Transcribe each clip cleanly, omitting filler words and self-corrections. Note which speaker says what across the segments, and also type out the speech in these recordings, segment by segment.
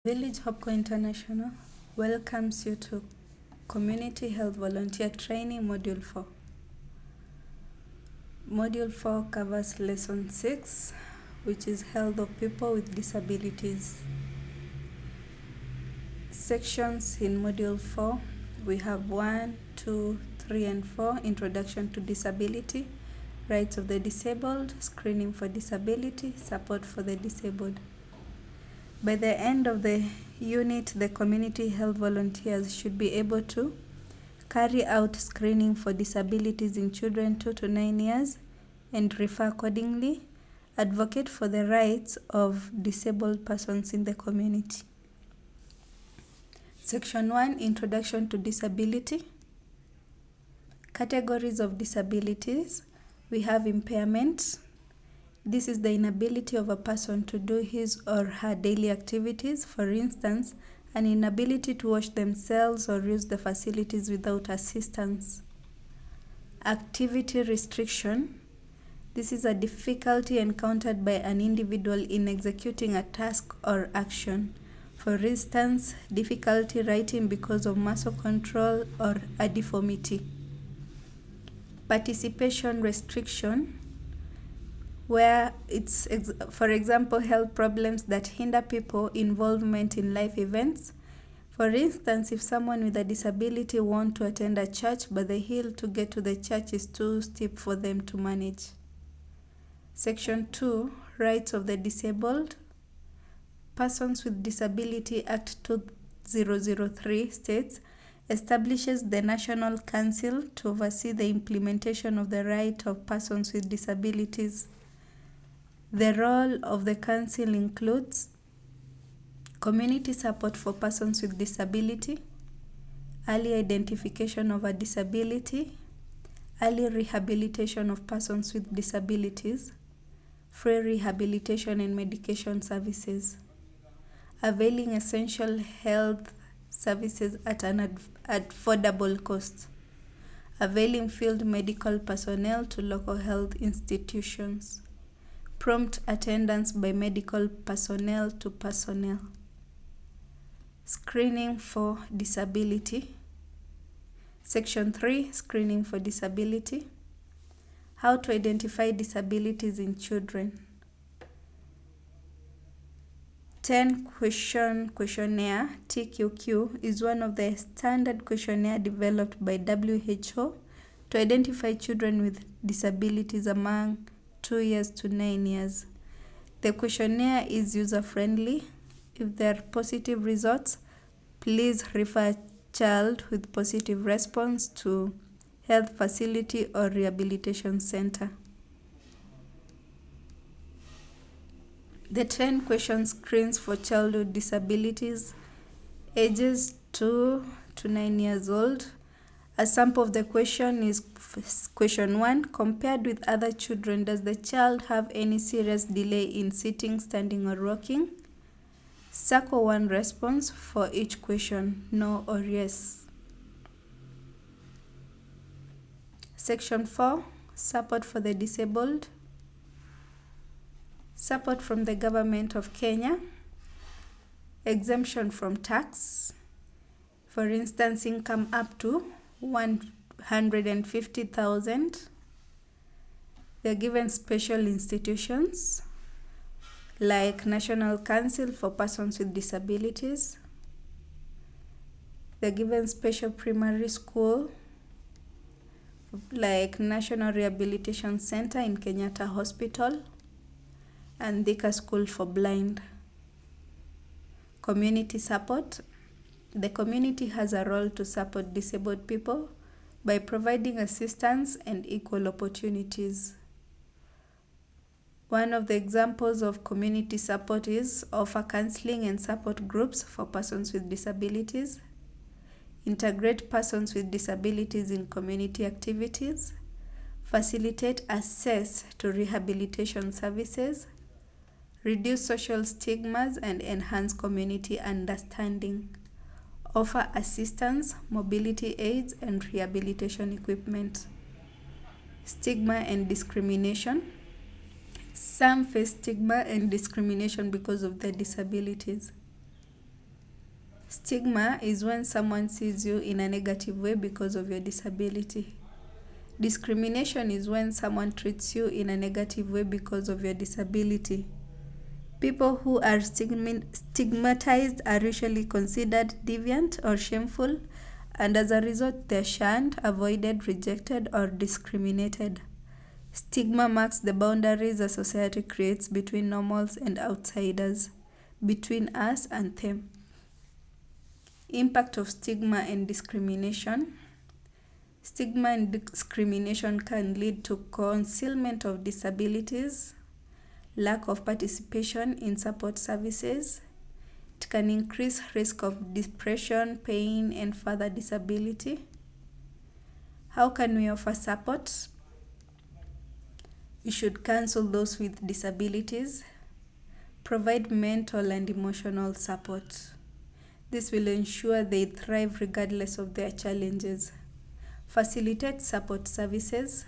Speaker 1: Village Hopco International welcomes you to Community Health Volunteer Training Module 4. Module 4 covers Lesson 6, which is Health of People with Disabilities. Sections in Module 4, we have 1, 2, 3, and 4, Introduction to Disability, Rights of the Disabled, Screening for Disability, Support for the Disabled. By the end of the unit, the community health volunteers should be able to carry out screening for disabilities in children 2 to 9 years and refer accordingly, advocate for the rights of disabled persons in the community. Section 1, Introduction to Disability. Categories of disabilities. We have impairment. This is the inability of a person to do his or her daily activities. For instance, an inability to wash themselves or use the facilities without assistance. Activity restriction. This is a difficulty encountered by an individual in executing a task or action. For instance, difficulty writing because of muscle control or a deformity. Participation restriction, where it's, for example, health problems that hinder people involvement in life events. For instance, if someone with a disability wants to attend a church, but the hill to get to the church is too steep for them to manage. Section 2, Rights of the Disabled. Persons with Disability Act 2003 states, establishes the National Council to oversee the implementation of the right of persons with disabilities. The role of the Council includes community support for persons with disability, early identification of a disability, early rehabilitation of persons with disabilities, free rehabilitation and medication services, availing essential health services at an affordable cost, availing field medical personnel to local health institutions, prompt attendance by medical personnel to personnel. Screening for disability. Section 3, Screening for disability. How to identify disabilities in children. 10-question questionnaire, TQQ, is one of the standard questionnaire developed by WHO to identify children with disabilities among 2 years to 9 years. The questionnaire is user-friendly. If there are positive results, please refer a child with positive response to health facility or rehabilitation center. The 10 question screens for childhood disabilities, ages 2 to 9 years old. A sample of the question is question 1. Compared with other children, does the child have any serious delay in sitting, standing, or walking? Circle one response for each question, no or yes. Section 4, Support for the Disabled. Support from the Government of Kenya. Exemption from tax. For instance, income up to 150,000. They are given special institutions like National Council for Persons with Disabilities. They are given special primary school like National Rehabilitation Center in Kenyatta Hospital and Thika School for Blind. Community support. The community has a role to support disabled people by providing assistance and equal opportunities. One of the examples of community support is offer counseling and support groups for persons with disabilities, integrate persons with disabilities in community activities, facilitate access to rehabilitation services, reduce social stigmas and enhance community understanding, offer assistance, mobility aids, and rehabilitation equipment. Stigma and discrimination. Some face stigma and discrimination because of their disabilities. Stigma is when someone sees you in a negative way because of your disability. Discrimination is when someone treats you in a negative way because of your disability. People who are stigmatized are usually considered deviant or shameful, and as a result, they're shunned, avoided, rejected, or discriminated. Stigma marks the boundaries a society creates between normals and outsiders, between us and them. Impact of stigma and discrimination. Stigma and discrimination can lead to concealment of disabilities, lack of participation in support services. It can increase risk of depression, pain, and further disability. How can we offer support? We should counsel those with disabilities, provide mental and emotional support. This will ensure they thrive regardless of their challenges. Facilitate support services,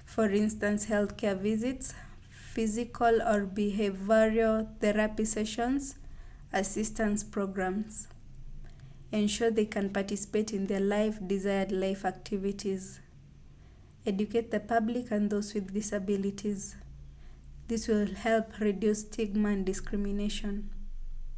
Speaker 1: for instance, healthcare visits, physical or behavioral therapy sessions, assistance programs. Ensure they can participate in their desired life activities. Educate the public and those with disabilities. This will help reduce stigma and discrimination.